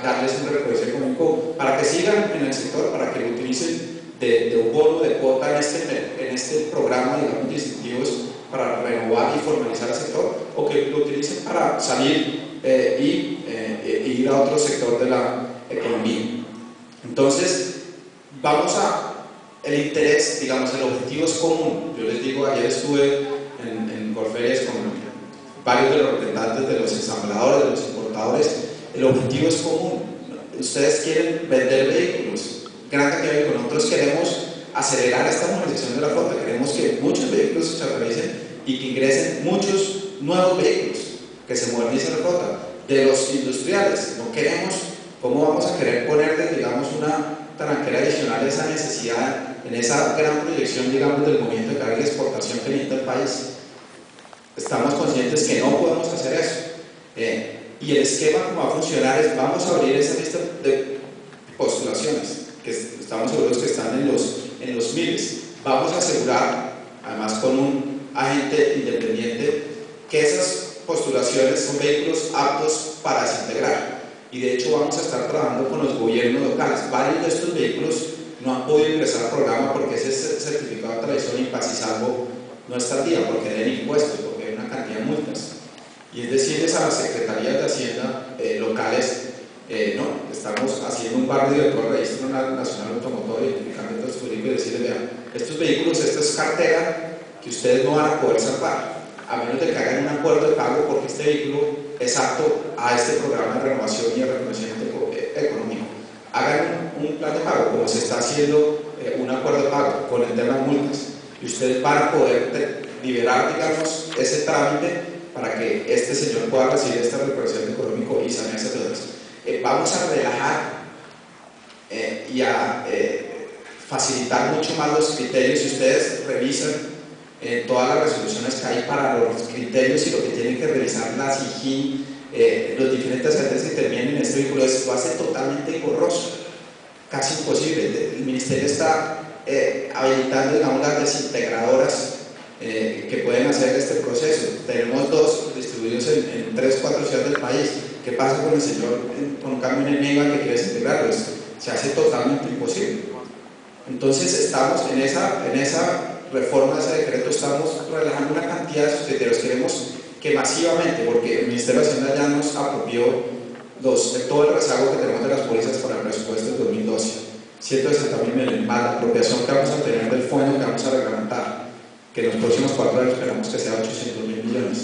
darles un recorrido económico para que sigan en el sector, para que lo utilicen de un bono de cuota en este programa, digamos, de incentivos para renovar y formalizar el sector, o que lo utilicen para salir y ir a otro sector de la economía. Entonces, el interés, digamos, el objetivo es común. Yo les digo, ayer estuve en Corferias con varios de los representantes de los ensambladores, de los importadores. El objetivo es común. Ustedes quieren vender vehículos, gran cantidad de vehículos. Nosotros queremos acelerar esta modernización de la flota, queremos que muchos vehículos se realicen y que ingresen muchos nuevos vehículos, que se modernice la flota. De los industriales, no queremos, ¿cómo vamos a querer ponerle, digamos, una tranquera adicional a esa necesidad, en esa gran proyección, digamos, del movimiento de carga y exportación que necesita el país? Estamos conscientes que no podemos hacer eso. Y el esquema como va a funcionar es, vamos a abrir esa lista de postulaciones, que estamos seguros que están en los miles. Vamos a asegurar, además con un agente independiente, que esas postulaciones son vehículos aptos para desintegrar. Y de hecho vamos a estar trabajando con los gobiernos locales. Varios de estos vehículos no han podido ingresar al programa porque ese certificado de tradición y paz y salvo no está al día, porque deben impuestos, porque hay una cantidad de multas. Y es decirles a las secretarías de Hacienda locales, no, estamos haciendo un barrio de todo el Registro Nacional Automotor, identificando estos jurídicos y decirles, vean, estos vehículos, esta es cartera que ustedes no van a poder salvar, a menos de que hagan un acuerdo de pago, porque este vehículo es apto a este programa de renovación y de reconocimiento económico. Hagan un plan de pago, como se está haciendo un acuerdo de pago con el tema de multas, y ustedes van a poder liberar, digamos, ese trámite para que este señor pueda recibir esta reconocimiento económico y sanear esas deudas. Vamos a relajar y a facilitar mucho más los criterios. Si ustedes revisan todas las resoluciones que hay para los criterios y lo que tienen que revisar la SIGIN, los diferentes agentes que intervienen en este vehículo, lo hace totalmente engorroso, casi imposible. El Ministerio está habilitando, digamos, las desintegradoras que pueden hacer este proceso. Tenemos dos distribuidos en 3 o 4 ciudades del país. ¿Qué pasa con el señor con un camión en Neiva que quiere desintegrarlo? Se hace totalmente imposible. Entonces estamos en esa reforma de ese decreto, estamos relajando una cantidad de esos criterios. Queremos que masivamente, porque el Ministerio de Hacienda ya nos apropió todo el rezago que tenemos de las pólizas para el presupuesto del 2012, 160.000 millones más la apropiación que vamos a tener del fondo que vamos a reglamentar, que en los próximos 4 años esperamos que sea 800.000 millones.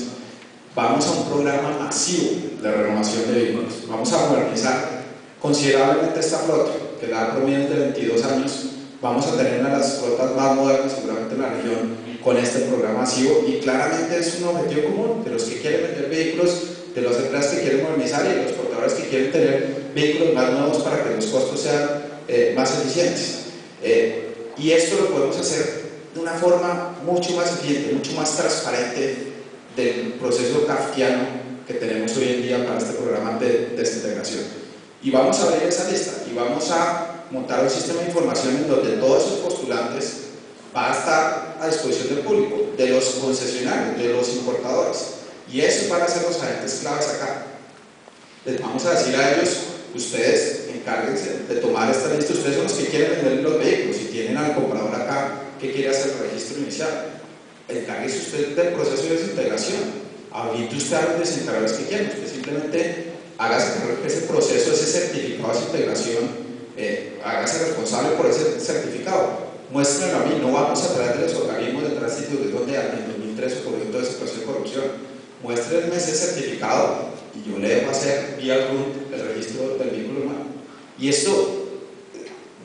Vamos a un programa masivo de renovación de vehículos. Vamos a modernizar considerablemente esta flota, que da promedio de 22 años. Vamos a tener una de las flotas más modernas seguramente en la región con este programa masivo, y claramente es un objetivo común de los que quieren vender vehículos, de las empresas que quieren modernizar y de los portadores que quieren tener vehículos más nuevos para que los costos sean más eficientes. Y esto lo podemos hacer de una forma mucho más eficiente, mucho más transparente del proceso kafkiano que tenemos hoy en día para este programa de desintegración. Y vamos a abrir esa lista y vamos a montar un sistema de información en donde todos esos postulantes van a estar a disposición del público, de los concesionarios, de los importadores, y esos van a ser los agentes claves acá. Les vamos a decir a ellos, ustedes encárguense de tomar esta lista, ustedes son los que quieren vender los vehículos, si tienen al comprador acá que quiere hacer el registro inicial, encárguese usted del proceso de desintegración, habilite usted a los desintegradores que quieren, usted simplemente hágase ese proceso, ese certificado de desintegración, hágase responsable por ese certificado, muéstrenlo a mí, no vamos a través de los organismos de tránsito de donde en 2003 ocurrió todo ese proceso de corrupción, muéstrenme ese certificado y yo le debo hacer vía RUT el registro del vehículo humano. Y esto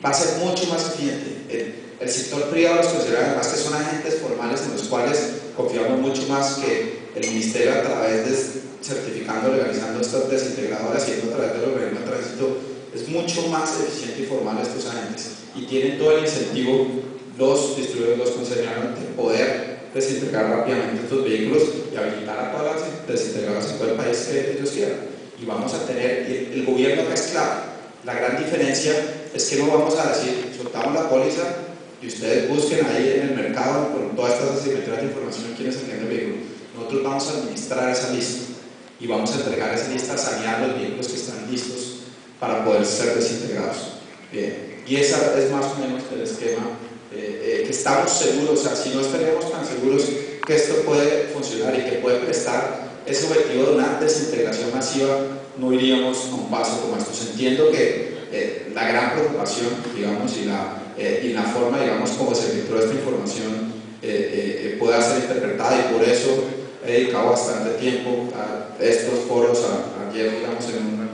va a ser mucho más eficiente. El sector privado los considera además que son agentes formales en los cuales confiamos mucho más que el Ministerio, a través de certificando, legalizando estas desintegradoras y a través de los organismos de tránsito. Es mucho más eficiente y formal estos agentes y tienen todo el incentivo los distribuidores, los concesionarios, de poder desintegrar rápidamente estos vehículos y habilitar a todas las desintegradoras en todo el país que ellos quieran. Y vamos a tener, el gobierno que es clave. La gran diferencia es que no vamos a decir, soltamos la póliza y ustedes busquen ahí en el mercado con todas estas asimetrías de información quién es el que vende el vehículo. Nosotros vamos a administrar esa lista y vamos a entregar esa lista a sanear los vehículos que están listos para poder ser desintegrados. Y esa es más o menos el esquema que estamos seguros, o sea, si no estaríamos tan seguros que esto puede funcionar y que puede prestar ese objetivo de una desintegración masiva, no iríamos a un paso como estos. Entiendo que la gran preocupación, digamos, y la forma, digamos, como se filtró esta información pueda ser interpretada, y por eso he dedicado bastante tiempo a estos foros. Ayer, digamos, en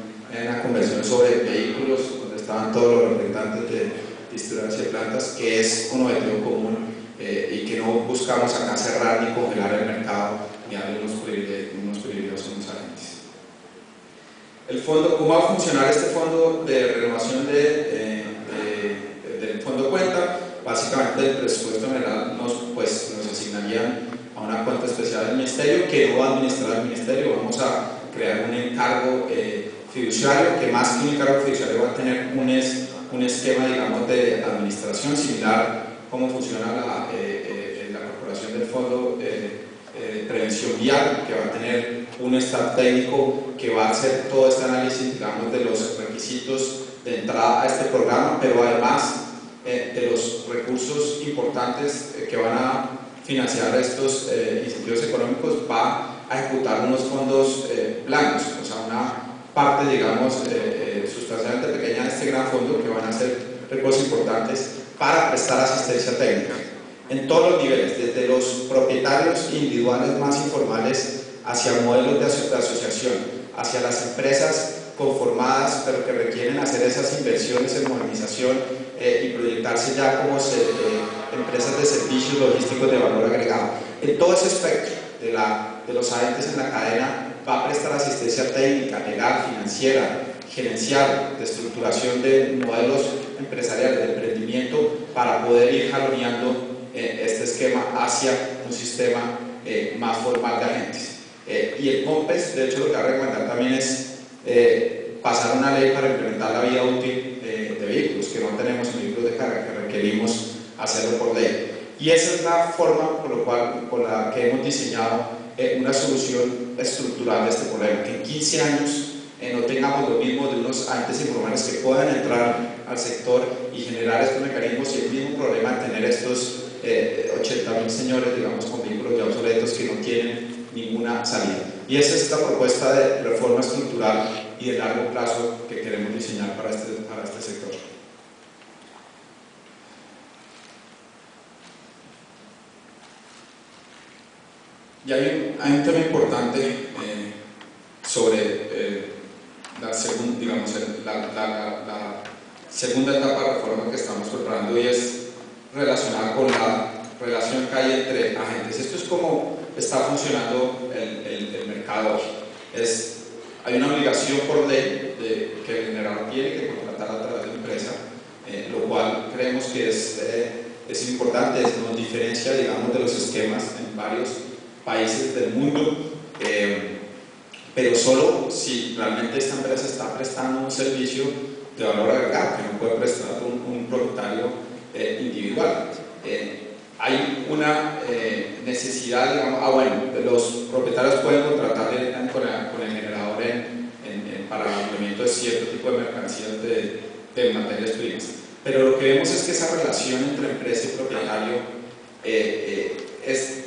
una conversación sobre vehículos, donde estaban todos los representantes de distribuidores y plantas, que es un objetivo común y que no buscamos acá cerrar ni congelar el mercado ni darle unos privilegios a unos agentes. El fondo, ¿cómo va a funcionar este fondo de renovación del fondo cuenta? Básicamente el presupuesto general nos asignarían a una cuenta especial del Ministerio que no va a administrar el Ministerio. Vamos a crear un encargo fiduciario que más que un encargo fiduciario va a tener un esquema, digamos, de administración similar como funciona la corporación del Fondo de Prevención Vial, que va a tener un staff técnico que va a hacer todo este análisis, digamos, de los requisitos de entrada a este programa, pero además de los recursos importantes que van a financiar estos incentivos económicos, va a ejecutar unos fondos blancos, o sea, una parte, digamos, sustancialmente pequeña de este gran fondo, que van a ser recursos importantes para prestar asistencia técnica en todos los niveles, desde los propietarios individuales más informales hacia modelos de asociación, hacia las empresas conformadas pero que requieren hacer esas inversiones en modernización y proyectarse ya como empresas de servicios logísticos de valor agregado. En todo ese espectro de los agentes en la cadena va a prestar asistencia técnica, legal, financiera, gerencial, de estructuración de modelos empresariales, de emprendimiento, para poder ir jaloneando este esquema hacia un sistema más formal de agentes. Y el COMPES, de hecho, lo que va a recomendar también es pasar una ley para implementar la vida útil de vehículos, que no tenemos en vehículos de carga, que requerimos hacerlo por ley. Y esa es la forma con la que hemos diseñado una solución estructural de este problema, que en 15 años no tengamos lo mismo de unos agentes informales que puedan entrar al sector y generar estos mecanismos, y el mismo problema de tener estos 80.000 señores, digamos, con vehículos ya obsoletos que no tienen ninguna salida. Y esa es la propuesta de reforma estructural y de largo plazo que queremos diseñar para este sector. Y hay un tema importante sobre la segunda etapa de reforma que estamos preparando, y es relacionada con la relación que hay entre agentes. Esto es como está funcionando el mercado hoy. Hay una obligación por ley que el generador tiene que contratar a través de la empresa, lo cual creemos que es importante, nos diferencia, digamos, de los esquemas en varios países del mundo, pero solo si realmente esta empresa está prestando un servicio de valor agregado que no puede prestar un propietario individual. Hay una necesidad, digamos, los propietarios pueden contratar directamente con el generador para el movimiento de cierto tipo de mercancías de materias primas, pero lo que vemos es que esa relación entre empresa y propietario es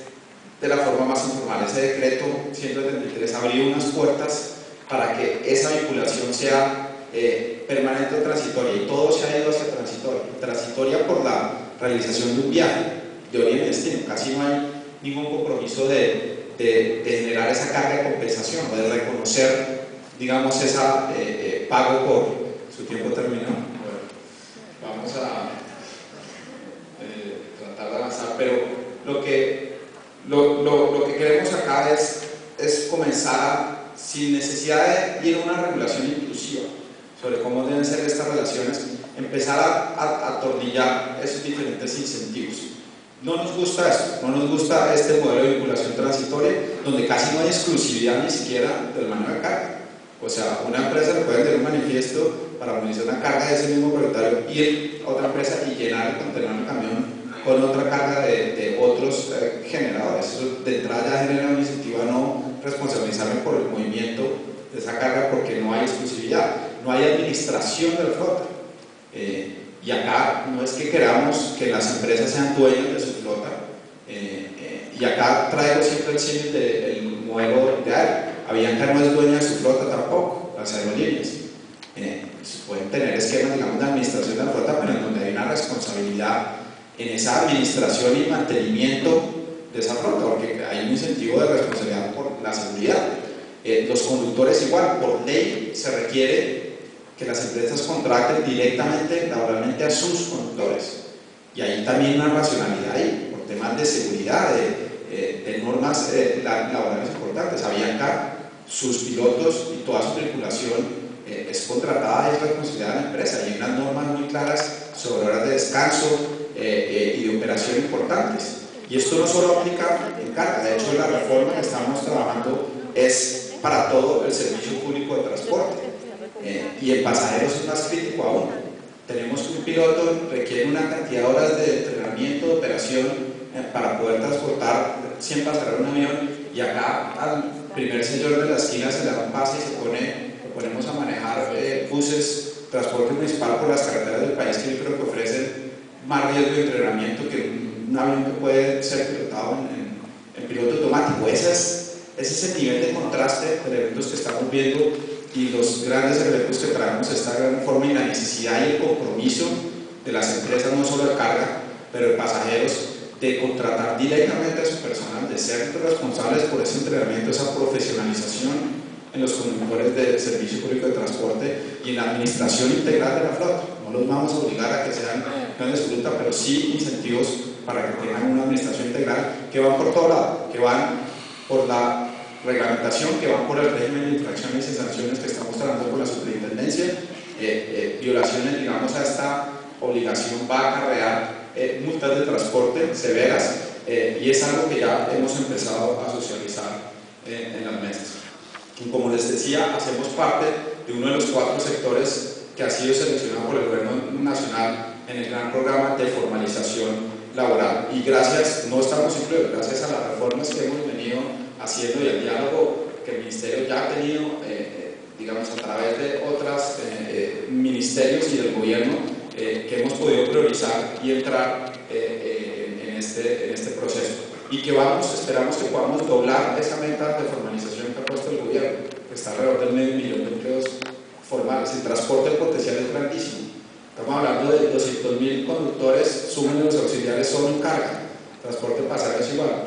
de la forma más informal. Ese decreto 133 abrió unas puertas para que esa vinculación sea permanente o transitoria, y todo se ha ido hacia transitoria por la realización de un viaje de origen y destino. Casi no hay ningún compromiso de generar esa carga de compensación o de reconocer, digamos, esa pago por su tiempo terminado. Bueno, vamos a tratar de avanzar, pero lo que queremos acá es comenzar sin necesidad de ir a una regulación inclusiva sobre cómo deben ser estas relaciones, empezar a atornillar esos diferentes incentivos. No nos gusta esto, no nos gusta este modelo de vinculación transitoria donde casi no hay exclusividad ni siquiera del manejo de carga. O sea, una empresa le puede tener un manifiesto para movilizar una carga de ese mismo propietario, ir a otra empresa y llenar el contenedor del camión con otra carga de otros generadores. Eso de entrada ya genera una iniciativa a no responsabilizarme por el movimiento de esa carga, porque no hay exclusividad, no hay administración de la flota. Y acá no es que queramos que las empresas sean dueños de su flota, y acá traigo siempre el símil del modelo de aire. Avianca no es dueña de su flota tampoco, las aerolíneas. Pueden tener esquemas, digamos, de administración de la flota, pero en donde hay una responsabilidad en esa administración y mantenimiento de esa flota, porque hay un incentivo de responsabilidad por la seguridad. Los conductores igual, por ley se requiere que las empresas contraten directamente, laboralmente, a sus conductores, y hay también una racionalidad ahí, temas de seguridad, de normas laborales importantes. Avianca, sus pilotos y toda su tripulación es contratada y es responsabilidad de la empresa, y hay unas normas muy claras sobre horas de descanso y de operación importantes. Y esto no solo aplica en carga, de hecho la reforma que estamos trabajando es para todo el servicio público de transporte, y en pasajeros es más crítico aún. Tenemos que un piloto requiere una cantidad de horas de entrenamiento, de operación, para poder transportar 100 pasajeros en un avión, y acá al primer señor de la esquina se le da un pase y lo ponemos a manejar buses, transporte municipal por las carreteras del país, que yo creo que ofrecen más riesgo de entrenamiento que un avión que puede ser pilotado en piloto automático. Ese es el nivel de contraste de eventos que estamos viendo, y los grandes eventos que traemos esta gran forma, y la necesidad y el compromiso de las empresas, no solo de carga, pero de pasajeros, de contratar directamente a su personal, de ser responsables por ese entrenamiento, esa profesionalización en los conductores del servicio público de transporte y en la administración integral de la flota. No los vamos a obligar a que sean grandes frutas, pero sí incentivos para que tengan una administración integral, que van por todo lado, que van por la reglamentación, que van por el régimen de infracciones y sanciones que estamos trabajando con la superintendencia. Violaciones, digamos, a esta obligación va a acarrear multas de transporte severas, y es algo que ya hemos empezado a socializar en las mesas. Y como les decía, hacemos parte de uno de los 4 sectores que ha sido seleccionado por el gobierno nacional en el gran programa de formalización laboral, y gracias, no estamos incluidos, gracias a las reformas que hemos venido haciendo y al diálogo que el Ministerio ya ha tenido, digamos, a través de otros ministerios y del gobierno, que hemos podido priorizar y entrar en este proceso, y que esperamos que podamos doblar esa meta de formalización que ha puesto el gobierno, que está alrededor del 500.000 de empleos formales. El transporte, el potencial es grandísimo. Estamos hablando de 200.000 conductores, sumen los auxiliares solo en carga, transporte de pasajeros igual,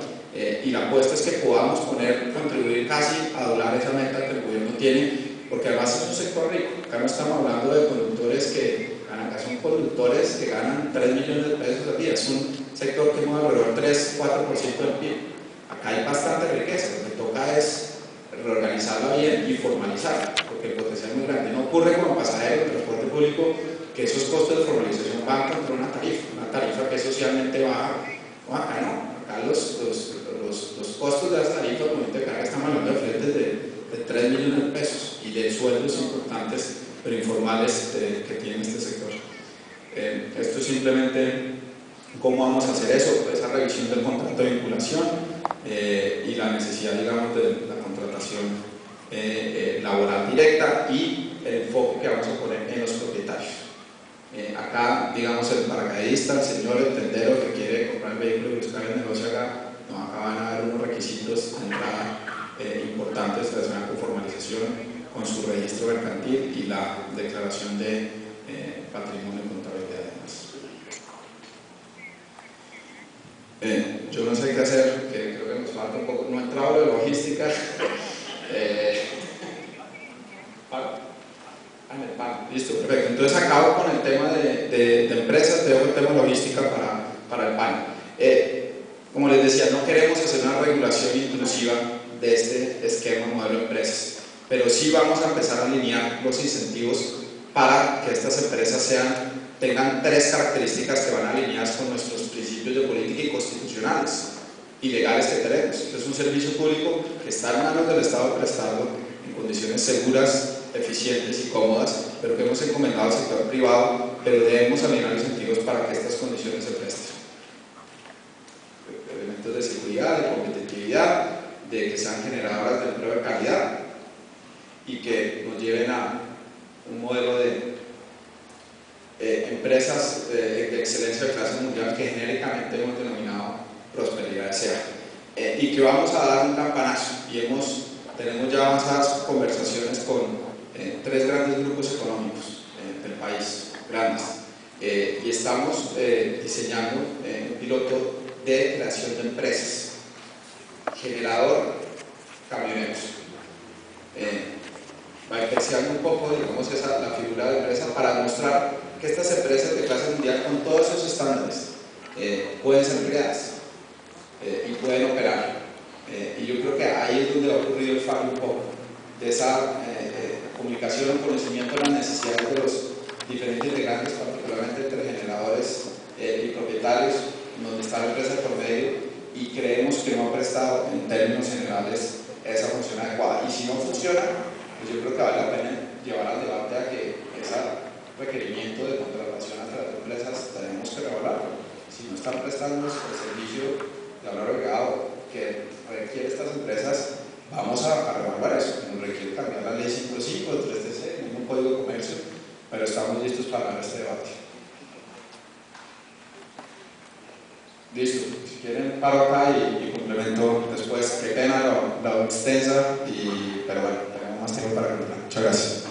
y la apuesta es que podamos contribuir casi a doblar esa meta que el gobierno tiene, porque además es un sector rico. Acá no estamos hablando de conductores que ganan, acá son conductores que ganan 3 millones de pesos al día, es un sector que mueve alrededor del 3-4% del PIB. Acá hay bastante riqueza, lo que toca es reorganizarla bien y formalizarla, porque el potencial es muy grande. No ocurre con pasajeros de transporte público, que esos costos de formalización van contra una tarifa que es socialmente baja. No, acá no, acá los costos de las tarifas, de carga, estamos hablando de fletes de 3 millones de pesos y de sueldos importantes pero informales que tiene este sector. Esto es simplemente cómo vamos a hacer eso, esa revisión del contrato de vinculación y la necesidad, digamos, de la contratación laboral directa, y el enfoque que vamos a poner en los propietarios. Acá, digamos, el paracaidista, el señor, el tendero que quiere comprar el vehículo y buscar el negocio acá, no, acá van a haber unos requisitos de entrada importantes relacionados con formalización, con su registro mercantil y la declaración de patrimonio y contabilidad además. Yo no sé qué hacer, que creo que nos falta un poco, no he entrado de logística. Listo, perfecto. Entonces acabo con el tema de empresas, te dejo el tema logística para el panel. Como les decía, no queremos hacer una regulación inclusiva de este esquema modelo de empresas, pero sí vamos a empezar a alinear los incentivos para que estas empresas tengan 3 características que van alineadas con nuestros principios de política y constitucionales y legales que tenemos. Es un servicio público que está en manos del Estado prestarlo en condiciones seguras, eficientes y cómodas, pero que hemos encomendado al sector privado, pero debemos alinear incentivos para que estas condiciones se presten. Elementos de seguridad, de competitividad, de que sean generadoras de empleo de calidad y que nos lleven a un modelo de empresas de excelencia de clase mundial que genéricamente hemos denominado prosperidad deseada, y que vamos a dar un campanazo, y tenemos ya avanzadas conversaciones con 3 grandes grupos económicos del país, grandes, y estamos diseñando un piloto de creación de empresas, generador, camioneros. Va a empezar un poco, digamos, la figura de empresa para demostrar que estas empresas de clase mundial, con todos esos estándares, pueden ser creadas. esa comunicación, conocimiento de las necesidades de los diferentes integrantes, particularmente entre generadores y propietarios, donde está la empresa por medio, y creemos que no ha prestado en términos generales esa función adecuada. Y si no funciona, pues yo creo que vale la pena llevar al debate a que ese requerimiento de contratación a través de empresas tenemos que regularlo. Si no están prestando el servicio de valor agregado que requiere estas empresas, vamos a regular eso. Nos requiere cambiar la ley 505 del 3TC, el mismo Código de Comercio, pero estamos listos para dar este debate. Listo, si quieren paro acá y complemento después. Qué pena lo extensa, pero bueno, tenemos más tiempo para completar. Muchas gracias.